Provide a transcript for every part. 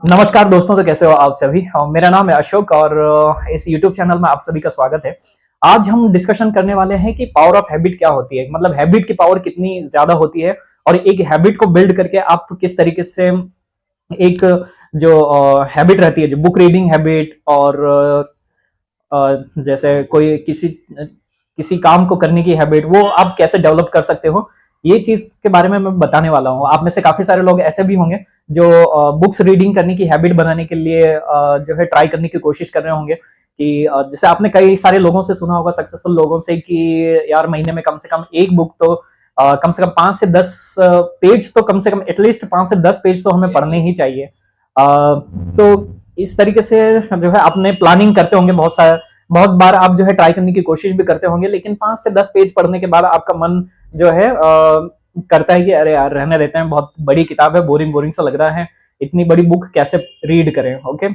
नमस्कार दोस्तों, तो कैसे हो आप सभी। मेरा नाम है अशोक और इस YouTube चैनल में आप सभी का स्वागत है। आज हम डिस्कशन करने वाले हैं कि पावर ऑफ हैबिट क्या होती है, मतलब हैबिट की पावर कितनी ज्यादा होती है और एक हैबिट को बिल्ड करके आप किस तरीके से एक जो हैबिट रहती है, जो बुक रीडिंग हैबिट और जैसे कोई किसी किसी काम को करने की हैबिट, वो आप कैसे डेवलप कर सकते हो, ये चीज के बारे में मैं बताने वाला हूँ। आप में से काफी सारे लोग ऐसे भी होंगे जो बुक्स रीडिंग करने की हैबिट बनाने के लिए जो है ट्राई करने की कोशिश कर रहे होंगे कि जैसे आपने कई सारे लोगों से सुना होगा, सक्सेसफुल लोगों से, कि यार महीने में कम से कम एक बुक तो कम से कम 5 से 10 पेज तो कम से कम एटलीस्ट 5 से 10 पेज तो हमें पढ़ने ही चाहिए। तो इस तरीके से जो है आपने प्लानिंग करते होंगे, बहुत बार आप जो है ट्राई करने की कोशिश भी करते होंगे, लेकिन 5 से 10 पेज पढ़ने के बाद आपका मन जो है करता है कि अरे यार रहने देते हैं, बहुत बड़ी किताब है, बोरिंग बोरिंग सा लग रहा है, इतनी बड़ी बुक कैसे रीड करें। ओके,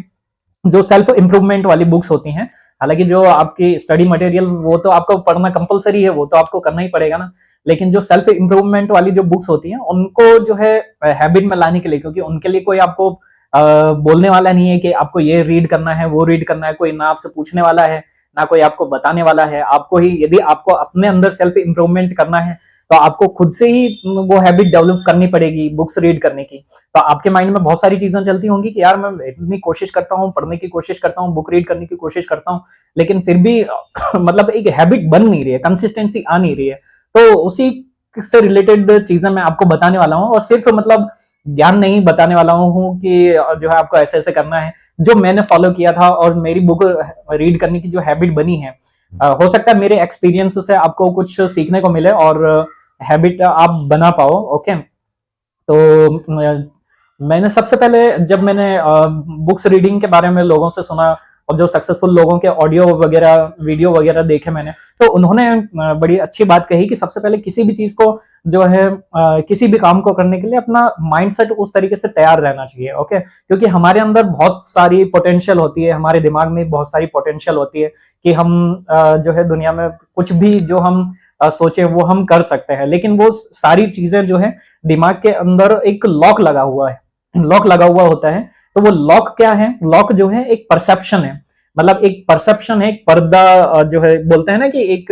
जो सेल्फ इंप्रूवमेंट वाली बुक्स होती हैं, हालांकि जो आपकी स्टडी मटेरियल वो तो आपको पढ़ना कंपलसरी है, वो तो आपको करना ही पड़ेगा ना, लेकिन जो सेल्फ इंप्रूवमेंट वाली जो बुक्स होती हैं उनको जो है हैबिट में लाने के लिए, क्योंकि उनके लिए कोई आपको बोलने वाला नहीं है कि आपको ये रीड करना है, वो रीड करना है, कोई ना आपसे पूछने वाला है, ना कोई आपको बताने वाला है। आपको ही, यदि आपको अपने अंदर सेल्फ इंप्रूवमेंट करना है तो आपको खुद से ही वो हैबिट डेवलप करनी पड़ेगी बुक्स रीड करने की। तो आपके माइंड में बहुत सारी चीजें चलती होंगी कि यार मैं इतनी कोशिश करता हूँ, पढ़ने की कोशिश करता हूँ, बुक रीड करने की कोशिश करता हूँ, लेकिन फिर भी मतलब एक हैबिट बन नहीं रही है, कंसिस्टेंसी आ नहीं रही है। तो उसी से रिलेटेड चीजें मैं आपको बताने वाला हूँ, और सिर्फ मतलब ज्ञान नहीं बताने वाला हूँ कि जो है आपको ऐसे ऐसे करना है, जो मैंने फॉलो किया था और मेरी बुक रीड करने की जो हैबिट बनी है। हो सकता है मेरे एक्सपीरियंस से आपको कुछ सीखने को मिले और हैबिट आप बना पाओ। ओके, तो मैंने सबसे पहले, जब मैंने बुक्स रीडिंग के बारे में लोगों से सुना और जो सक्सेसफुल लोगों के ऑडियो वगैरह, वीडियो वगैरह देखे मैंने, तो उन्होंने बड़ी अच्छी बात कही कि सबसे पहले किसी भी चीज को जो है किसी भी काम को करने के लिए अपना माइंडसेट उस तरीके से तैयार रहना चाहिए। ओके, क्योंकि हमारे अंदर बहुत सारी पोटेंशियल होती है, हमारे दिमाग में बहुत सारी पोटेंशियल होती है कि हम जो है दुनिया में कुछ भी जो हम सोचे वो हम कर सकते हैं, लेकिन वो सारी चीजें जो है दिमाग के अंदर एक लॉक लगा हुआ है, लॉक लगा हुआ होता है। तो वो लॉक क्या है? लॉक जो है एक परसेप्शन है, मतलब एक परसेप्शन है, एक पर्दा जो है, बोलते हैं ना कि एक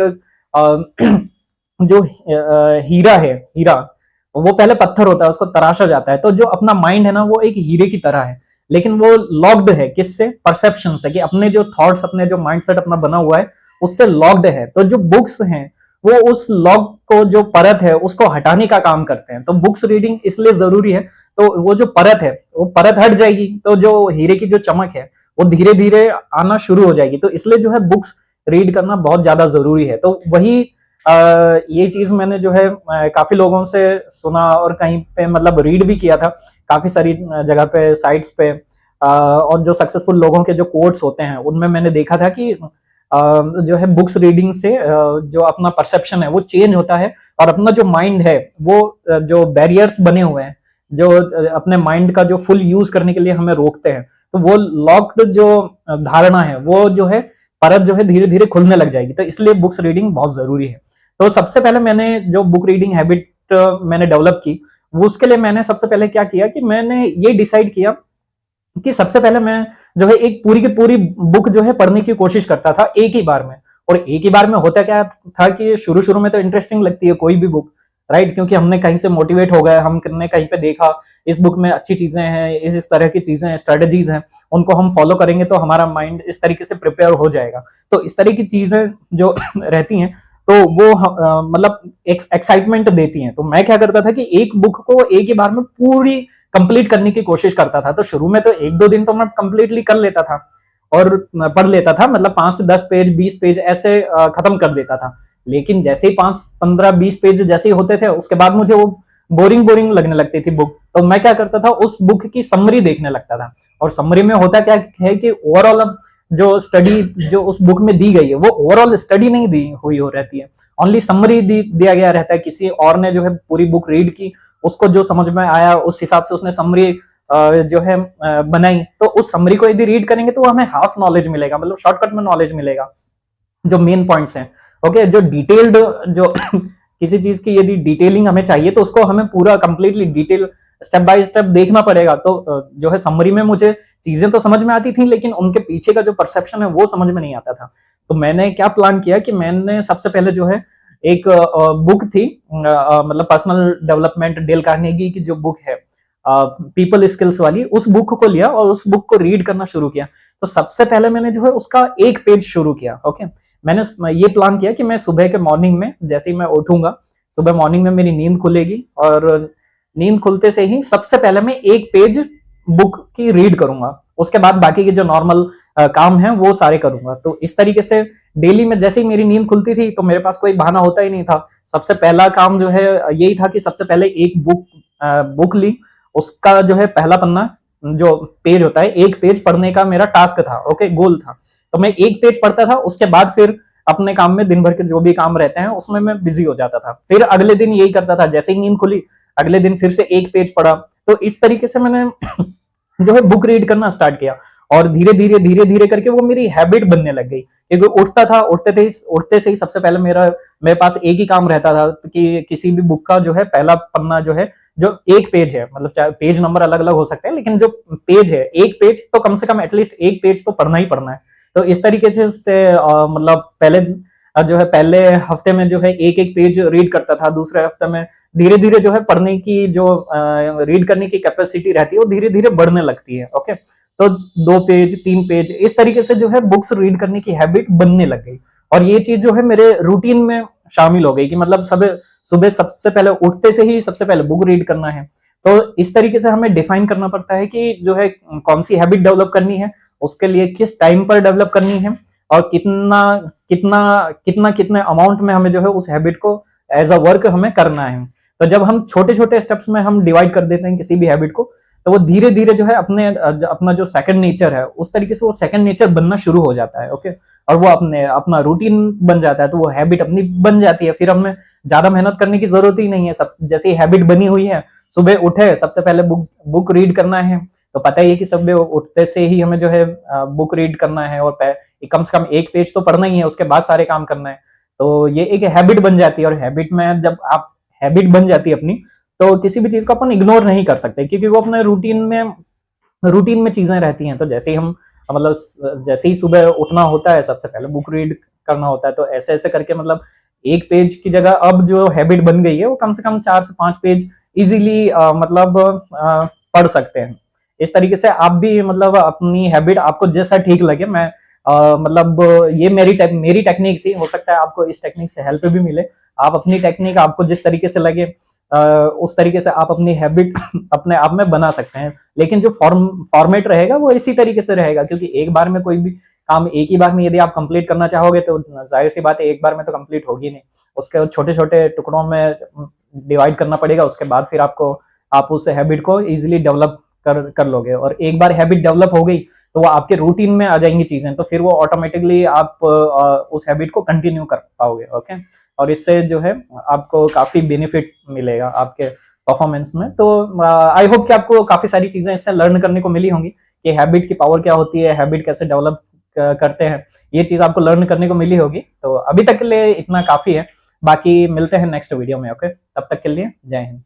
जो हीरा है, हीरा वो पहले पत्थर होता है, उसको तराशा जाता है। तो जो अपना माइंड है ना, वो एक हीरे की तरह है, लेकिन वो लॉक्ड है किससे? परसेप्शन से, कि अपने जो थॉट्स, अपने जो माइंडसेट अपना बना हुआ है उससे लॉक्ड है। तो जो बुक्स हैं वो उस लॉक को, जो परत है, उसको हटाने का काम करते हैं। तो बुक्स रीडिंग इसलिए जरूरी है, तो वो जो परत है वो परत हट जाएगी तो जो हीरे की जो चमक है वो धीरे धीरे आना शुरू हो जाएगी। तो इसलिए जो है बुक्स रीड करना बहुत ज्यादा जरूरी है। तो वही ये चीज मैंने जो है काफी लोगों से सुना और कहीं पे मतलब रीड भी किया था, काफी सारी जगह पे, साइट्स पे, और जो सक्सेसफुल लोगों के जो कोट्स होते हैं उनमें मैंने देखा था कि जो है बुक्स रीडिंग से जो अपना परसेप्शन है वो चेंज होता है, और अपना जो माइंड है वो जो बैरियर्स बने हुए हैं, जो अपने माइंड का जो फुल यूज करने के लिए हमें रोकते हैं, तो वो लॉक्ड जो धारणा है वो जो है परत जो है धीरे धीरे खुलने लग जाएगी। तो इसलिए बुक्स रीडिंग बहुत जरूरी है। तो सबसे पहले मैंने जो बुक रीडिंग हैबिट मैंने डेवलप की, वो उसके लिए मैंने सबसे पहले क्या किया कि मैंने ये डिसाइड किया कि सबसे पहले मैं जो है एक पूरी की पूरी बुक जो है पढ़ने की कोशिश करता था एक ही बार में। और एक ही बार में होता क्या था कि शुरू शुरू में तो इंटरेस्टिंग लगती है कोई भी बुक, राइट, क्योंकि हमने कहीं से मोटिवेट हो गए, हमने कहीं पे देखा इस बुक में अच्छी चीजें हैं, इस तरह की चीजें हैं, स्ट्रेटेजीज हैं, उनको हम फॉलो करेंगे तो हमारा माइंड इस तरीके से प्रिपेयर हो जाएगा। तो इस तरह की चीजें जो रहती हैं तो वो मतलब एक्साइटमेंट देती हैं। तो मैं क्या करता था कि एक बुक को एक ही बार में पूरी कंप्लीट करने की कोशिश करता था। तो शुरू में तो 1-2 दिन तो मैं कंप्लीटली कर लेता था और पढ़ लेता था, मतलब 5 से 10 पेज, 20 पेज ऐसे खत्म कर देता था। लेकिन जैसे ही 5, 15, 20 पेज जैसे ही होते थे, उसके बाद मुझे वो बोरिंग बोरिंग लगने लगती थी बुक। तो मैं क्या करता था, उस बुक की समरी देखने लगता था। और समरी में होता क्या है कि ओवरऑल जो स्टडी जो उस बुक में दी गई है वो ओवरऑल स्टडी नहीं दी हुई हो रहती है, ओनली समरी दिया गया रहता है। किसी और ने जो है पूरी बुक रीड की, उसको जो समझ में आया उस हिसाब से उसने समरी जो है बनाई। तो उस समरी को यदि रीड करेंगे तो हमें हाफ नॉलेज मिलेगा, मतलब शॉर्टकट में नॉलेज मिलेगा, जो मेन पॉइंट्स हैं। ओके, जो डिटेल्ड जो किसी चीज की यदि डिटेलिंग हमें चाहिए तो उसको हमें पूरा completely detail step by step देखना पड़ेगा। तो जो है समरी में मुझे चीजें तो समझ में आती थी, लेकिन उनके पीछे का जो परसेप्शन है वो समझ में नहीं आता था। तो मैंने क्या प्लान किया कि मैंने सबसे पहले जो है एक बुक थी, मतलब पर्सनल डेवलपमेंट, डेल कार्नेगी की जो बुक है पीपल स्किल्स वाली, उस बुक को लिया और उस बुक को रीड करना शुरू किया। तो सबसे पहले मैंने जो है उसका एक पेज शुरू किया। ओके, मैंने ये प्लान किया कि मैं सुबह के मॉर्निंग में जैसे ही मैं उठूंगा, सुबह मॉर्निंग में मेरी नींद खुलेगी और नींद खुलते से ही सबसे पहले मैं एक पेज बुक की रीड करूंगा, उसके बाद बाकी के जो नॉर्मल काम है वो सारे करूंगा। तो इस तरीके से डेली में जैसे ही मेरी नींद खुलती थी तो मेरे पास कोई बहाना होता ही नहीं था, सबसे पहला काम जो है यही था कि सबसे पहले एक बुक ली, उसका जो है पहला पन्ना जो पेज होता है, एक पेज पढ़ने का मेरा टास्क था। ओके, गोल था। तो मैं एक पेज पढ़ता था, उसके बाद फिर अपने काम में दिन भर के जो भी काम रहते हैं उसमें मैं बिजी हो जाता था। फिर अगले दिन यही करता था, जैसे ही नींद खुली अगले दिन फिर से एक पेज पढ़ा। तो इस तरीके से मैंने जो है बुक रीड करना स्टार्ट किया और धीरे धीरे करके वो मेरी हैबिट बनने लग गई। क्योंकि उठता था, उठते से ही सबसे पहले मेरे पास एक ही काम रहता था कि किसी भी बुक का जो है पहला पन्ना जो है, जो एक पेज है, मतलब चाहे पेज नंबर अलग अलग हो सकते हैं, लेकिन जो पेज है एक पेज तो कम से कम एटलीस्ट एक पेज तो पढ़ना ही पढ़ना है। तो इस तरीके से मतलब पहले जो है पहले हफ्ते में जो है एक एक पेज रीड करता था, दूसरे हफ्ते में धीरे धीरे जो है पढ़ने की जो रीड करने की कैपेसिटी रहती है वो धीरे धीरे बढ़ने लगती है। ओके, तो 2 पेज 3 पेज इस तरीके से जो है बुक्स रीड करने की हैबिट बनने लग गई। और ये चीज जो है मेरे रूटीन में शामिल हो गई कि मतलब सब सुबह सबसे पहले उठते से ही सबसे पहले बुक रीड करना है। तो इस तरीके से हमें डिफाइन करना पड़ता है कि जो है कौन सी हैबिट डेवलप करनी है, उसके लिए किस टाइम पर डेवलप करनी है और कितना कितना कितना कितने अमाउंट में हमें जो है उस हैबिट को एज अ वर्क हमें करना है। तो जब हम छोटे छोटे स्टेप्स में हम डिवाइड कर देते हैं किसी भी हैबिट को, तो वो धीरे धीरे जो है अपना जो सेकंड नेचर है उस तरीके से वो सेकंड नेचर बनना शुरू हो जाता है। ओके, और वो अपना रूटीन बन जाता है, तो वो हैबिट अपनी बन जाती है। फिर हमें ज्यादा मेहनत करने की जरूरत ही नहीं है। सब जैसे हैबिट बनी हुई है, सुबह उठे सबसे पहले बुक रीड करना है, तो पता ही है कि सुबह उठते से ही हमें जो है बुक रीड करना है और कम से कम एक पेज तो पढ़ना ही है, उसके बाद सारे काम करना है। तो ये एक हैबिट बन जाती है और हैबिट में जब आप हैबिट बन जाती है अपनी, तो किसी भी चीज को अपन इग्नोर नहीं कर सकते क्योंकि वो अपने रूटीन में चीजें रहती हैं। तो जैसे ही हम मतलब जैसे ही सुबह उठना होता है सबसे पहले बुक रीड करना होता है, तो ऐसे ऐसे करके मतलब एक पेज की जगह अब जो हैबिट बन गई है वो कम से कम 4 से 5 पेज इजीली मतलब पढ़ सकते हैं। इस तरीके से आप भी मतलब अपनी हैबिट आपको जैसा ठीक लगे, मैं मतलब ये मेरी टेक्निक थी, हो सकता है आपको इस टेक्निक से हेल्प भी मिले। आप अपनी टेक्निक आपको जिस तरीके से लगे उस तरीके से आप अपनी हैबिट अपने आप में बना सकते हैं। लेकिन जो फॉर्मेट रहेगा वो इसी तरीके से रहेगा, क्योंकि एक बार में कोई भी काम एक ही बार में यदि आप कंप्लीट करना चाहोगे तो जाहिर सी बात है एक बार में तो कंप्लीट होगी नहीं, उसके छोटे छोटे टुकड़ों में डिवाइड करना पड़ेगा। उसके बाद फिर आप उस हैबिट को इजिली डेवलप कर लोगे, और एक बार हैबिट डेवलप हो गई तो वो आपके रूटीन में आ जाएंगी चीजें, तो फिर वो ऑटोमेटिकली आप उस हैबिट को कंटिन्यू कर पाओगे। ओके, और इससे जो है आपको काफी बेनिफिट मिलेगा आपके परफॉर्मेंस में। तो आई होप कि आपको काफी सारी चीजें इससे लर्न करने को मिली होंगी कि हैबिट की पावर क्या होती है, हैबिट कैसे डेवलप करते हैं, ये चीज आपको लर्न करने को मिली होगी। तो अभी तक के लिए इतना काफी है, बाकी मिलते हैं नेक्स्ट वीडियो में। ओके, तब तक के लिए जय हिंद।